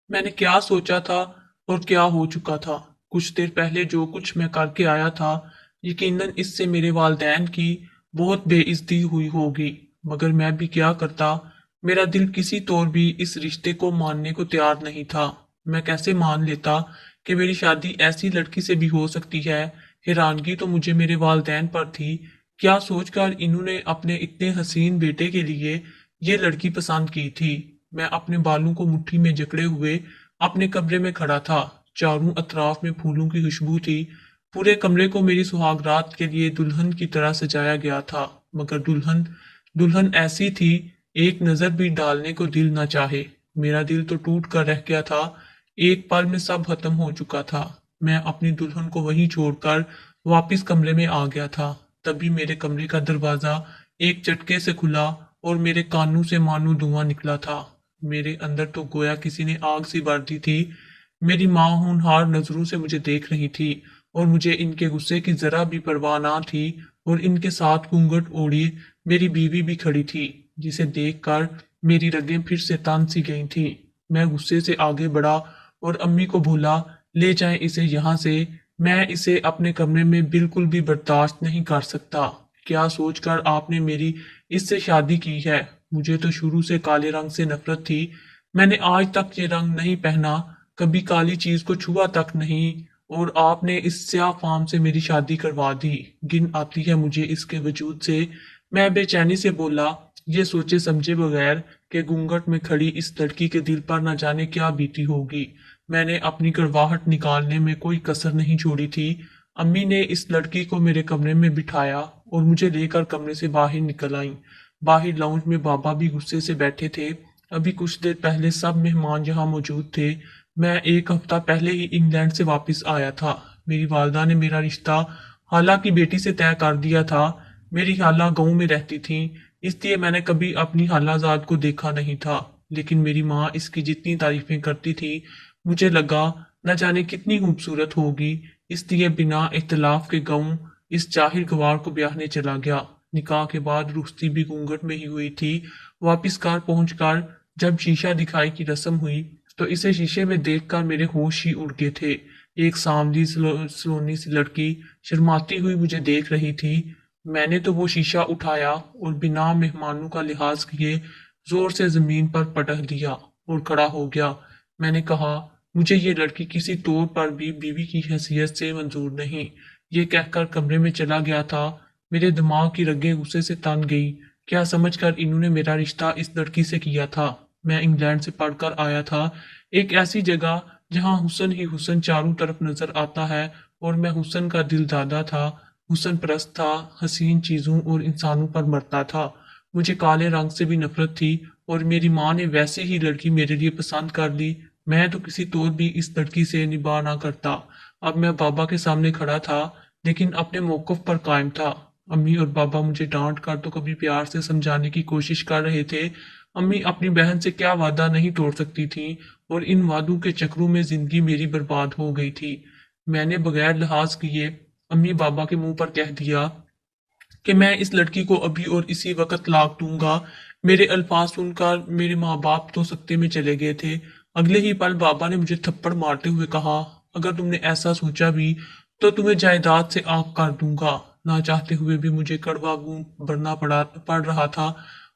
میں نے کیا سوچا تھا اور کیا ہو چکا تھا؟ کچھ دیر پہلے جو کچھ میں کر کے آیا تھا، یقیناً اس سے میرے والدین کی بہت بے عزتی ہوئی ہوگی، مگر میں بھی کیا کرتا؟ میرا دل کسی طور بھی اس رشتے کو ماننے کو تیار نہیں تھا۔ میں کیسے مان لیتا کہ میری شادی ایسی لڑکی سے بھی ہو سکتی ہے؟ حیرانگی تو مجھے میرے والدین پر تھی۔ کیا سوچ کر انہوں نے اپنے اتنے حسین بیٹے کے لیے یہ لڑکی پسند کی تھی؟ میں اپنے بالوں کو مٹھی میں جکڑے ہوئے اپنے کمرے میں کھڑا تھا۔ چاروں اطراف میں پھولوں کی خوشبو تھی۔ پورے کمرے کو میری سہاگ رات کے لیے دلہن کی طرح سجایا گیا تھا، مگر دلہن دلہن ایسی تھی، ایک نظر بھی ڈالنے کو دل نہ چاہے۔ میرا دل تو ٹوٹ کر رہ گیا تھا۔ ایک پل میں سب ختم ہو چکا تھا۔ میں اپنی دلہن کو وہیں چھوڑ کر واپس کمرے میں آ گیا تھا۔ تبھی میرے کمرے کا دروازہ ایک جھٹکے سے کھلا اور میرے کانوں سے مانو دھواں نکلا تھا۔ میرے اندر تو گویا کسی نے آگ سی بھر دی تھی۔ میری ماں ہونہار نظروں سے مجھے دیکھ رہی تھی اور مجھے ان کے غصے کی ذرا بھی پرواہ نہ تھی، اور ان کے ساتھ گھونگھٹ اوڑھے میری بیوی بھی کھڑی تھی، جسے دیکھ کر میری رگیں پھر سے تان سی گئی تھی۔ میں غصے سے آگے بڑھا اور امی کو بولا، لے جائیں اسے یہاں سے، میں اسے اپنے کمرے میں بالکل بھی برداشت نہیں کر سکتا۔ کیا سوچ کر آپ نے میری اس سے شادی کی ہے؟ مجھے تو شروع سے کالے رنگ سے نفرت تھی۔ میں نے آج تک یہ رنگ نہیں پہنا، کبھی کالی چیز کو چھوا تک نہیں، اور آپ نے اس سیاہ فام سے میری شادی کروا دی۔ گن آتی ہے مجھے اس کے وجود سے۔ میں بے چینی سے بولا، یہ سوچے سمجھے بغیر کہ گھونگھٹ میں کھڑی اس لڑکی کے دل پر نہ جانے کیا بیتی ہوگی۔ میں نے اپنی کڑواہٹ نکالنے میں کوئی کسر نہیں چھوڑی تھی۔ امی نے اس لڑکی کو میرے کمرے میں بٹھایا اور مجھے لے کر کمرے سے باہر نکل آئیں۔ باہر لاؤنج میں بابا بھی غصے سے بیٹھے تھے۔ ابھی کچھ دیر پہلے سب مہمان یہاں موجود تھے۔ میں ایک ہفتہ پہلے ہی انگلینڈ سے واپس آیا تھا۔ میری والدہ نے میرا رشتہ خالہ کی بیٹی سے طے کر دیا تھا۔ میری خالہ گاؤں میں رہتی تھیں، اس لیے میں نے کبھی اپنی خالہ زاد کو دیکھا نہیں تھا، لیکن میری ماں اس کی جتنی تعریفیں کرتی تھی، مجھے لگا نہ جانے کتنی خوبصورت ہوگی، اس لیے بنا اختلاف کے گاؤں اس جاہل گوار کو بیاہنے چلا گیا۔ نکاح کے بعد رخصتی بھی گھونگھٹ میں ہی ہوئی تھی۔ واپس کار پہنچ کر جب شیشہ دکھائی کی رسم ہوئی تو اسے شیشے میں دیکھ کر میرے ہوش ہی اڑ گئے تھے۔ ایک ساملی سلونی سی لڑکی شرماتی ہوئی مجھے دیکھ رہی تھی۔ میں نے تو وہ شیشہ اٹھایا اور بنا مہمانوں کا لحاظ کیے زور سے زمین پر پٹک دیا اور کھڑا ہو گیا۔ میں نے کہا، مجھے یہ لڑکی کسی طور پر بھی بیوی کی حیثیت سے منظور نہیں۔ یہ کہہ کر کمرے میں چلا گیا تھا۔ میرے دماغ کی رگیں غصے سے تن گئی۔ کیا سمجھ کر انہوں نے میرا رشتہ اس لڑکی سے کیا تھا؟ میں انگلینڈ سے پڑھ کر آیا تھا، ایک ایسی جگہ جہاں حسن ہی حسن چاروں طرف نظر آتا ہے، اور میں حسن کا دل دادا تھا، حسن پرست تھا، حسین چیزوں اور انسانوں پر مرتا تھا۔ مجھے کالے رنگ سے بھی نفرت تھی، اور میری ماں نے ویسے ہی لڑکی میرے لیے پسند کر لی۔ میں تو کسی طور بھی اس لڑکی سے نباہ نہ کرتا۔ اب میں بابا کے سامنے کھڑا تھا، لیکن اپنے موقف پر قائم تھا۔ امی اور بابا مجھے ڈانٹ کر تو کبھی پیار سے سمجھانے کی کوشش کر رہے تھے۔ امی اپنی بہن سے کیا وعدہ نہیں توڑ سکتی تھیں، اور ان وعدوں کے چکروں میں زندگی میری برباد ہو گئی تھی۔ میں نے بغیر لحاظ کیے امی بابا کے منہ پر کہہ دیا کہ میں اس لڑکی کو ابھی اور اسی وقت طلاق دوں گا۔ میرے الفاظ سن کر میرے ماں باپ تو سکتے میں چلے گئے تھے۔ اگلے ہی پل بابا نے مجھے تھپڑ مارتے ہوئے کہا، اگر تم نے ایسا سوچا بھی تو تمہیں جائیداد سے آنکھ کر دوں گا۔ نہ چاہتے ہوئے بھی مجھے کڑوا گوں بھرنا پڑ رہا تھا۔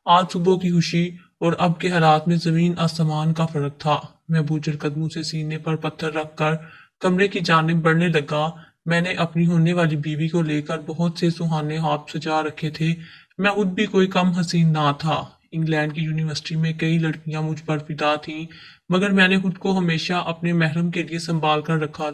آج صبح کی خوشی اور اب کے حالات میں زمین آسمان کا فرق تھا۔ میں بوجھل قدموں سے سینے پر پتھر رکھ کر کمرے کی جانب بڑھنے لگا۔ میں نے اپنی ہونے والی بیوی کو لے کر بہت سے سہانے خواب سجا رکھے تھے۔ میں خود بھی کوئی کم حسین نہ تھا۔ انگلینڈ کی یونیورسٹی میں کئی لڑکیاں مجھ پر فدا تھیں، مگر میں نے خود کو ہمیشہ اپنے محرم کے لیے سنبھال کر رکھا۔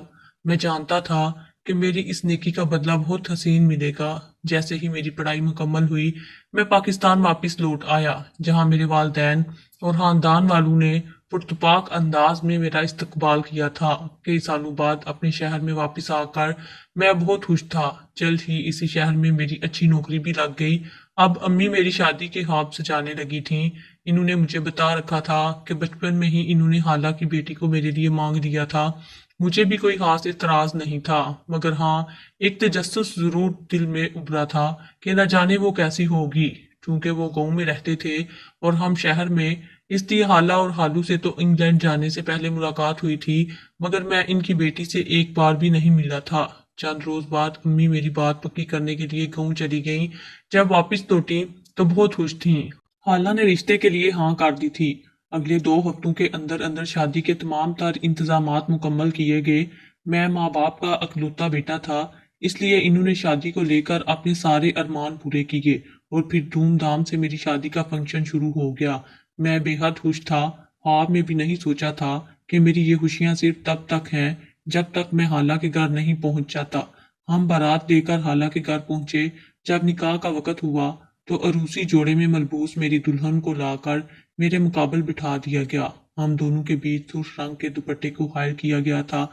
میں جانتا تھا کہ میری اس نیکی کا بدلہ بہت حسین ملے گا۔ جیسے ہی میری پڑھائی مکمل ہوئی، میں پاکستان واپس لوٹ آیا، جہاں میرے والدین اور خاندان والوں نے پرتپاک انداز میں میرا استقبال کیا تھا۔ کئی سالوں بعد اپنے شہر میں واپس آ کر میں بہت خوش تھا۔ جلد ہی اسی شہر میں میری اچھی نوکری بھی لگ گئی۔ اب امی میری شادی کے خواب سجانے لگی تھیں۔ انہوں نے مجھے بتا رکھا تھا کہ بچپن میں ہی انہوں نے خالہ کی بیٹی کو میرے لیے مانگ دیا تھا۔ مجھے بھی کوئی خاص اعتراض نہیں تھا، مگر ہاں، ایک تجسس ضرور دل میں ابھرا تھا کہ نہ جانے وہ کیسی ہوگی۔ چونکہ وہ گاؤں میں رہتے تھے اور ہم شہر میں، اس لیے حالہ اور حالو سے تو انگلینڈ جانے سے پہلے ملاقات ہوئی تھی، مگر میں ان کی بیٹی سے ایک بار بھی نہیں ملا تھا۔ چند روز بعد امی میری بات پکی کرنے کے لیے گاؤں چلی گئیں۔ جب واپس لوٹیں تو بہت خوش تھیں۔ خالہ نے رشتے کے لیے ہاں کر دی تھی۔ اگلے 2 ہفتوں کے اندر اندر شادی کے تمام تر انتظامات مکمل کیے گئے۔ میں ماں باپ کا اکلوتا بیٹا تھا، اس لیے انہوں نے شادی کو لے کر اپنے سارے ارمان پورے کیے اور پھر دھوم دھام سے میری شادی کا فنکشن شروع ہو گیا۔ میں بے حد خوش تھا، خواب میں بھی نہیں سوچا تھا کہ میری یہ خوشیاں صرف تب تک ہیں جب تک میں خالہ کے گھر نہیں پہنچ جاتا۔ ہم بارات لے کر خالہ کے گھر پہنچے۔ جب نکاح کا وقت ہوا تو عروسی جوڑے میں ملبوس میری دلہن کو لا کر میرے مقابل بٹھا دیا گیا۔ ہم دونوں کے بیچ سرخ رنگ کے دوپٹے کو حائل کیا گیا تھا۔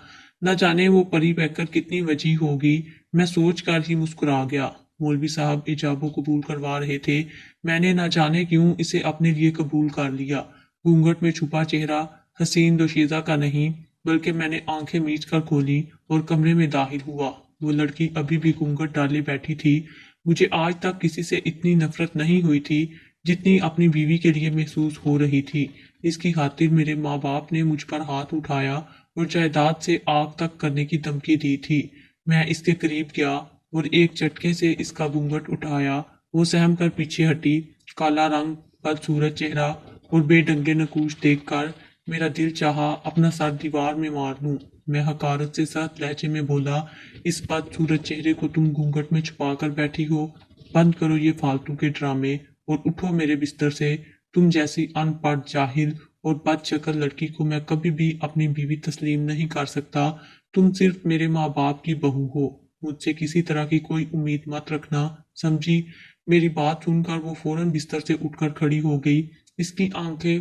نہ جانے وہ پری بیکر کتنی وجیح ہوگی، میں سوچ کر ہی مسکرا گیا۔ مولوی صاحب ایجاب و قبول کروا رہے تھے، میں نے نہ جانے کیوں اسے اپنے لیے قبول کر لیا۔ گھونگھٹ میں چھپا چہرہ حسین دوشیزہ کا نہیں، بلکہ میں نے آنکھیں میچ کر کھولی اور کمرے میں داخل ہوا۔ وہ لڑکی ابھی بھی گھونگھٹ ڈالے بیٹھی تھی۔ مجھے آج تک کسی سے اتنی نفرت نہیں ہوئی تھی جتنی اپنی بیوی کے لیے محسوس ہو رہی تھی۔ اس کی خاطر میرے ماں باپ نے مجھ پر ہاتھ اٹھایا اور جائیداد سے آگ تک کرنے کی دھمکی دی تھی۔ میں اس کے قریب گیا اور ایک جھٹکے سے اس کا گھونگھٹ اٹھایا۔ وہ سہم کر پیچھے ہٹی۔ کالا رنگ، بدصورت چہرہ اور بے ڈنگے نقوش دیکھ کر میرا دل چاہا اپنا سر دیوار میں مار لوں۔ میں حقارت سے سخت لہجے میں بولا، اس بدصورت چہرے کو تم گھونگھٹ میں چھپا کر بیٹھی ہو؟ بند کرو یہ فالتو کے ڈرامے اور اٹھو میرے بستر سے۔ تم جیسی ان پڑھ، جاہل اور بد شکل لڑکی کو میں کبھی بھی اپنی بیوی تسلیم نہیں کر سکتا۔ تم صرف میرے ماں باپ کی بہو ہو، مجھ سے کسی طرح کی کوئی امید مت رکھنا، سمجھی؟ میری بات سن کر وہ فوراً بستر سے اٹھ کر کھڑی ہو گئی۔ اس کی آنکھیں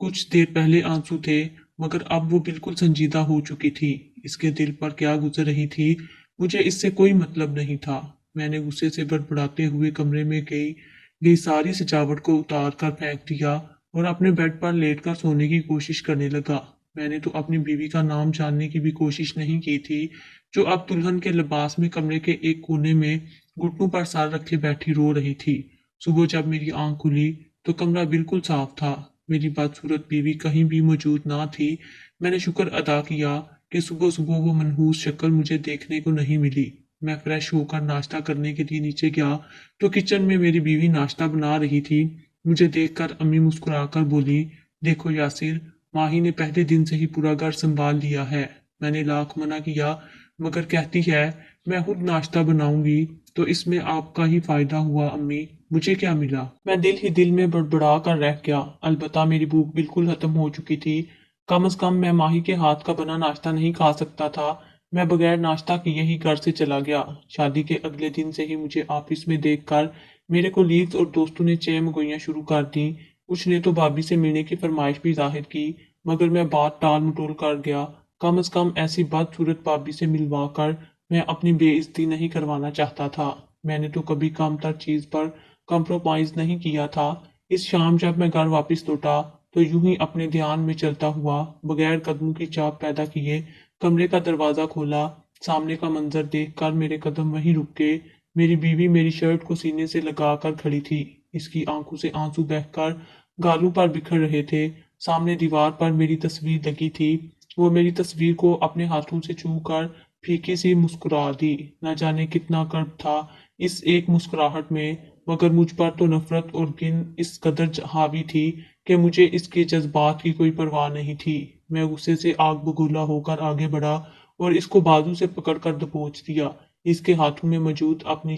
کچھ دیر پہلے آنسو تھے، مگر اب وہ بالکل سنجیدہ ہو چکی تھی۔ اس کے دل پر کیا گزر رہی تھی مجھے اس سے کوئی مطلب نہیں تھا۔ میں نے غصے سے بڑبڑاتے ہوئے کمرے میں گئی ساری سجاوٹ کو اتار کر پھینک دیا اور اپنے بیڈ پر لیٹ کر سونے کی کوشش کرنے لگا۔ میں نے تو اپنی بیوی کا نام جاننے کی بھی کوشش نہیں کی تھی، جو اب دلہن کے لباس میں کمرے کے ایک کونے میں گھٹنوں پر سر رکھے بیٹھی رو رہی تھی۔ صبح جب میری آنکھ کھلی تو کمرہ بالکل صاف تھا۔ میری بدصورت بیوی کہیں بھی موجود نہ تھی۔ میں نے شکر ادا کیا کہ صبح صبح وہ منحوس شکل مجھے دیکھنے کو نہیں ملی۔ میں فریش ہو کر ناشتہ کرنے کے لیے نیچے گیا تو کچن میں میری بیوی ناشتہ بنا رہی تھی۔ مجھے دیکھ کر امی مسکرا کر بولی، دیکھو یاسر، ماہی نے پہلے دن سے ہی پورا گھر سنبھال لیا ہے۔ میں نے لاکھ منع کیا، مگر کہتی ہے میں خود ناشتہ بناؤں گی تو اس میں آپ کا ہی فائدہ ہوا امی، مجھے کیا ملا؟ میں دل ہی دل میں بڑبڑا کر رہ گیا۔ البتہ میری بھوک بالکل ختم ہو چکی تھی۔ کم از کم میں ماہی کے ہاتھ کا بنا ناشتہ نہیں کھا سکتا تھا۔ میں بغیر ناشتہ کیے ہی گھر سے چلا گیا۔ شادی کے اگلے دن سے ہی مجھے آفس میں دیکھ کر میرے کولیگز اور دوستوں نے چہ مگوئیاں شروع کر دیں۔ کچھ نے تو بھابھی سے ملنے کی فرمائش بھی ظاہر کی، مگر میں بات ٹال مٹول کر گیا۔ کم از کم ایسی بدصورت بھابھی سے ملوا کر میں اپنی بے عزتی نہیں کروانا چاہتا تھا۔ میں نے تو کبھی کم تر چیز پر کمپرومائز نہیں کیا تھا۔ اس شام جب میں گھر واپس لوٹا تو یوں ہی اپنے دھیان میں چلتا ہوا، بغیر قدموں کی چاپ پیدا کیے، کمرے کا دروازہ کھولا۔ سامنے کا منظر دیکھ کر میرے قدم وہیں رک گئے۔ میری بیوی میری شرٹ کو سینے سے لگا کر کھڑی تھی۔ اس کی آنکھوں سے آنسو بہہ کر گالوں پر بکھر رہے تھے۔ سامنے دیوار پر میری تصویر لگی تھی۔ وہ میری تصویر کو اپنے ہاتھوں سے چھو کر پھیکی سی مسکرا دی۔ نہ جانے کتنا کرب تھا اس ایک مسکراہٹ میں، مگر مجھ پر تو نفرت اور گن اس قدر حاوی تھی کہ مجھے اس کے جذبات کی کوئی پرواہ نہیں تھی۔ میں غصے سے آگ بگولا ہو کر آگے بڑھا اور اس کو بازو سے پکڑ کر دبوچ دیا۔ اس کے ہاتھوں میں موجود اپنی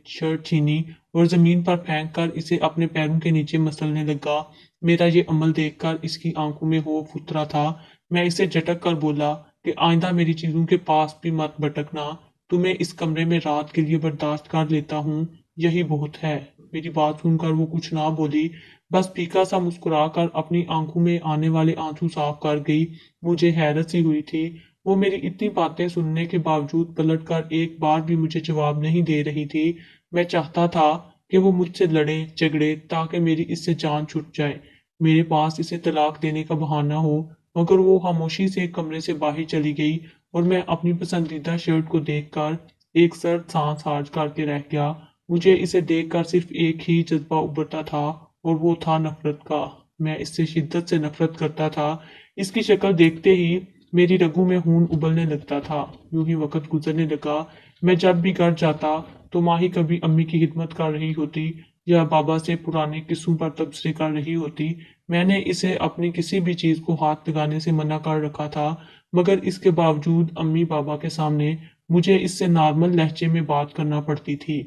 شرٹ چھینی اور زمین پر پھینک کر اسے اپنے پیروں کے نیچے مسلنے لگا۔ میرا یہ عمل دیکھ کر اس کی آنکھوں میں خوف اترا تھا۔ میں اسے جھٹک کر بولا کہ آئندہ میری چیزوں کے پاس بھی مت بھٹکنا۔ تمہیں اس کمرے میں رات کے لیے برداشت کر لیتا ہوں، یہی بہت ہے۔ میری بات سن کر وہ کچھ نہ بولی، بس پھیکا سا مسکرا کر اپنی آنکھوں میں آنے والے آنسو صاف کر گئی۔ مجھے حیرت سی ہوئی تھی، وہ میری اتنی باتیں سننے کے باوجود پلٹ کر ایک بار بھی مجھے جواب نہیں دے رہی تھی۔ میں چاہتا تھا کہ وہ مجھ سے لڑے جھگڑے تاکہ میری اس سے جان چھٹ جائے، میرے پاس اسے طلاق دینے کا بہانہ ہو، مگر وہ خاموشی سے کمرے سے باہر چلی گئی اور میں اپنی پسندیدہ شرٹ کو دیکھ کر ایک سرد سانس حاج کر کے رہ گیا۔ مجھے اسے دیکھ کر صرف ایک ہی جذبہ ابھرتا تھا اور وہ تھا نفرت کا۔ میں اس سے شدت سے نفرت کرتا تھا۔ اس کی شکل دیکھتے ہی میری رگوں میں خون ابلنے لگتا تھا۔ یوں ہی وقت گزرنے لگا۔ میں جب بھی گھر جاتا تو ماہی کبھی امی کی خدمت کر رہی ہوتی یا بابا سے پرانے قصوں پر تبصرے کر رہی ہوتی۔ میں نے اسے اپنی کسی بھی چیز کو ہاتھ لگانے سے منع کر رکھا تھا، مگر اس کے باوجود امی بابا کے سامنے مجھے اس سے نارمل لہجے میں بات کرنا پڑتی تھی۔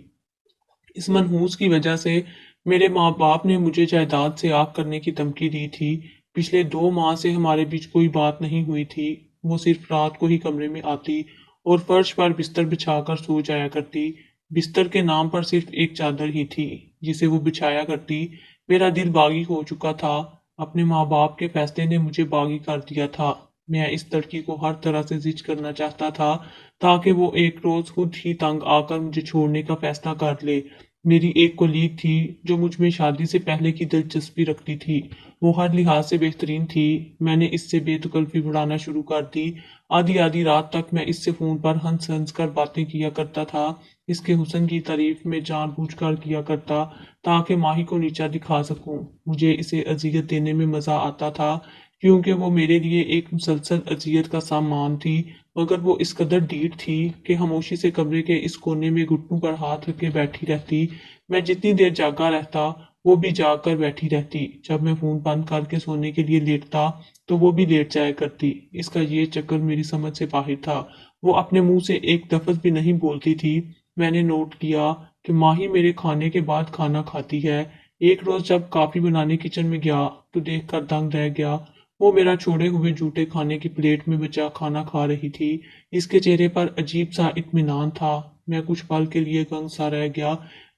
اس منحوس کی وجہ سے میرے ماں باپ نے مجھے جائیداد سے آگ کرنے کی دھمکی دی تھی۔ پچھلے 2 ماہ سے ہمارے بیچ کوئی بات نہیں ہوئی تھی۔ وہ صرف رات کو ہی کمرے میں آتی اور فرش پر بستر بچھا کر سو جایا کرتی۔ بستر کے نام پر صرف ایک چادر ہی تھی جسے وہ بچھایا کرتی۔ میرا دل باغی ہو چکا تھا۔ اپنے ماں باپ کے فیصلے نے مجھے باغی کر دیا تھا۔ میں اس لڑکی کو ہر طرح سے زچ کرنا چاہتا تھا تاکہ وہ ایک روز خود ہی تنگ آ کر مجھے چھوڑنے کا فیصلہ کر لے۔ میری ایک کولیگ تھی جو مجھ میں شادی سے پہلے کی دلچسپی رکھتی تھی۔ وہ ہر لحاظ سے بہترین تھی۔ میں نے اس سے بے تکلفی بڑھانا شروع کر دی۔ آدھی رات تک میں اس سے فون پر ہنس ہنس کر باتیں کیا کرتا تھا۔ اس کے حسن کی تعریف میں جان بوجھ کر کیا کرتا تاکہ ماہی کو نیچا دکھا سکوں۔ مجھے اسے اذیت دینے میں مزہ آتا تھا کیونکہ وہ میرے لیے ایک مسلسل اذیت کا سامان تھی، مگر وہ اس قدر ڈھیٹ تھی کہ خاموشی سے کمرے کے اس کونے میں گھٹنوں پر ہاتھ رکھ کے بیٹھی رہتی۔ میں جتنی دیر جاگا رہتا وہ بھی جاگ کر بیٹھی رہتی۔ جب میں فون بند کر کے سونے کے لیے لیٹتا تو وہ بھی لیٹ جایا کرتی۔ اس کا یہ چکر میری سمجھ سے باہر تھا۔ وہ اپنے منہ سے ایک لفظ بھی نہیں بولتی تھی۔ میں نے نوٹ کیا کہ ماہی میرے کھانے کے بعد کھانا کھاتی ہے۔ ایک روز جب کافی بنانے کچن میں گیا تو دیکھ کر دنگ رہ گیا۔ وہ میرا چھوڑے ہوئے جوٹے کھانے کی پلیٹ میں بچا کھانا کھا رہی تھی۔ اس کے چہرے پر عجیب سا اطمینان تھا۔ میں کچھ پل کے لیے گنگ سا رہ گیا۔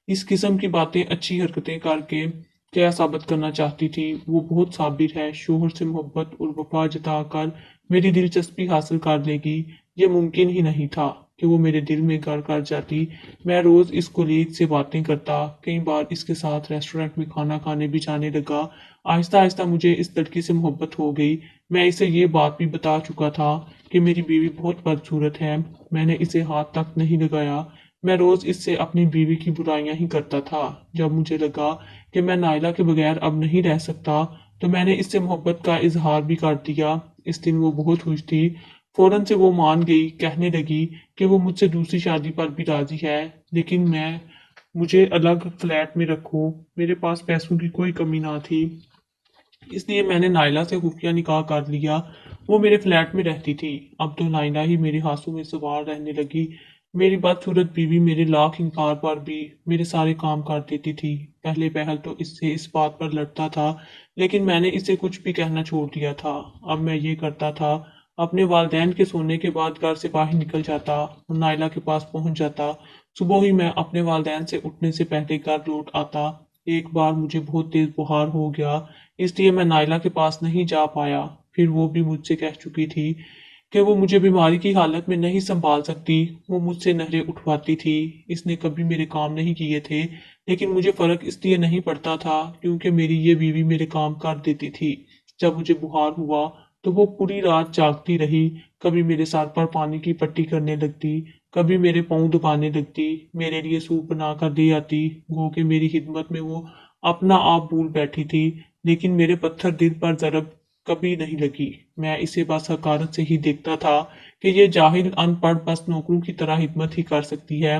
اس قسم کی باتیں اچھی حرکتیں کر کے کیا ثابت کرنا چاہتی تھی؟ وہ بہت صابر ہے، شوہر سے محبت اور وفا جتا کر میری دلچسپی حاصل کر لے گی۔ یہ ممکن ہی نہیں تھا کہ وہ میرے دل میں گھر کر جاتی۔ میں روز اس کولیگ سے باتیں کرتا، کئی بار اس کے ساتھ ریسٹورنٹ میں کھانا کھانے بھی جانے لگا۔ آہستہ آہستہ مجھے اس لڑکی سے محبت ہو گئی۔ میں اسے یہ بات بھی بتا چکا تھا کہ میری بیوی بہت بدصورت ہے۔ میں نے اسے ہاتھ تک نہیں لگایا۔ میں روز اس سے اپنی بیوی کی برائیاں ہی کرتا تھا۔ جب مجھے لگا کہ میں نائلہ کے بغیر اب نہیں رہ سکتا تو میں نے اس سے محبت کا اظہار بھی کر دیا۔ اس دن وہ بہت خوش تھی۔ فوراً سے وہ مان گئی، کہنے لگی کہ وہ مجھ سے دوسری شادی پر بھی راضی ہے، لیکن مجھے الگ فلیٹ میں رکھو۔ میرے پاس پیسوں کی کوئی کمی نہ تھی، اس لیے میں نے نائلہ سے خفیہ نکاح کر لیا۔ وہ میرے فلیٹ میں رہتی تھی۔ اب تو نائلہ ہی میرے ہاتھوں میں سوار رہنے لگی۔ میری بدصورت بیوی میرے لاکھ انکار پر بھی میرے سارے کام کر دیتی تھی۔ پہلے پہل تو اس سے اس بات پر لڑتا تھا، لیکن میں نے اسے کچھ بھی کہنا چھوڑ دیا تھا۔ اب میں یہ کرتا تھا، اپنے والدین کے سونے کے بعد گھر سے باہر نکل جاتا اور نائلہ کے پاس پہنچ جاتا۔ صبح ہی میں اپنے والدین سے اٹھنے سے پہلے گھر لوٹ آتا۔ ایک بار مجھے بہت تیز بخار ہو گیا، اس لیے میں نائلہ کے پاس نہیں جا پایا۔ پھر وہ بھی مجھ سے کہہ چکی تھی کہ وہ مجھے بیماری کی حالت میں نہیں سنبھال سکتی۔ وہ مجھ سے نہریں اٹھواتی تھی۔ اس نے کبھی میرے کام نہیں کیے تھے، لیکن مجھے فرق اس لیے نہیں پڑتا تھا کیونکہ میری یہ بیوی میرے کام کر دیتی تھی۔ جب مجھے بخار ہوا تو وہ پوری رات جاگتی رہی۔ کبھی میرے سر پر پانی کی پٹی کرنے لگتی، کبھی میرے پاؤں دبانے لگتی، میرے لیے سوپ بنا کر دے آتی، گو کہ میری خدمت میں وہ اپنا آپ بھول بیٹھی تھی، لیکن میرے پتھر دل پر ضرب کبھی نہیں لگی۔ میں اسے بس حقارت سے ہی دیکھتا تھا کہ یہ جاہل ان پڑھ بس نوکروں کی طرح خدمت ہی کر سکتی ہے،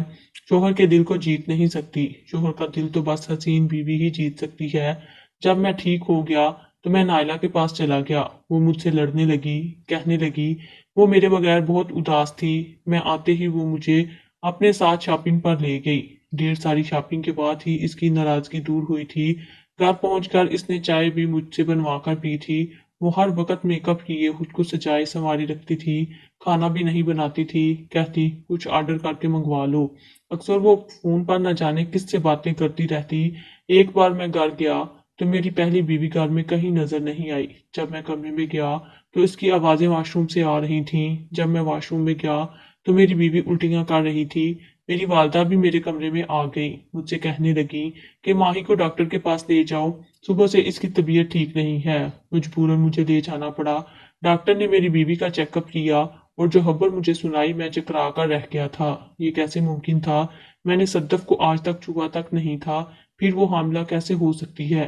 شوہر کے دل کو جیت نہیں سکتی۔ شوہر کا دل تو بس حسین بیوی ہی جیت سکتی ہے۔ جب میں ٹھیک ہو گیا تو میں نائلہ کے پاس چلا گیا۔ وہ مجھ سے لڑنے لگی، کہنے لگی وہ میرے بغیر بہت اداس تھی۔ میں آتے ہی وہ مجھے اپنے ساتھ شاپنگ پر لے گئی۔ ڈھیر ساری شاپنگ کے بعد ہی اس کی ناراضگی دور ہوئی تھی۔ گھر پہنچ کر اس نے چائے بھی مجھ سے بنوا کر پی تھی۔ وہ ہر وقت میک اپ کیے خود کو سجائے سنواری رکھتی تھی، کھانا بھی نہیں بناتی تھی، کہتی کچھ آرڈر کر کے منگوا لو۔ اکثر وہ فون پر نہ جانے کس سے باتیں کرتی رہتی۔ ایک بار میں گھر گیا تو میری پہلی بیوی گھر میں کہیں نظر نہیں آئی۔ جب میں کمرے میں گیا تو اس کی آوازیں واش روم سے آ رہی تھیں۔ جب میں واش روم میں گیا تو میری بیوی الٹیاں کر رہی تھی۔ میری والدہ بھی میرے کمرے میں آ گئی، مجھ سے کہنے لگی کہ ماہی کو ڈاکٹر کے پاس لے جاؤ، صبح سے اس کی طبیعت ٹھیک نہیں ہے۔ مجبوراً مجھے لے جانا پڑا۔ ڈاکٹر نے میری بیوی کا چیک اپ کیا اور جو خبر مجھے سنائی میں چکرا کر رہ گیا تھا۔ یہ کیسے ممکن تھا؟ میں نے صدف کو آج تک چھوا تک نہیں تھا، پھر وہ حاملہ کیسے ہو سکتی ہے؟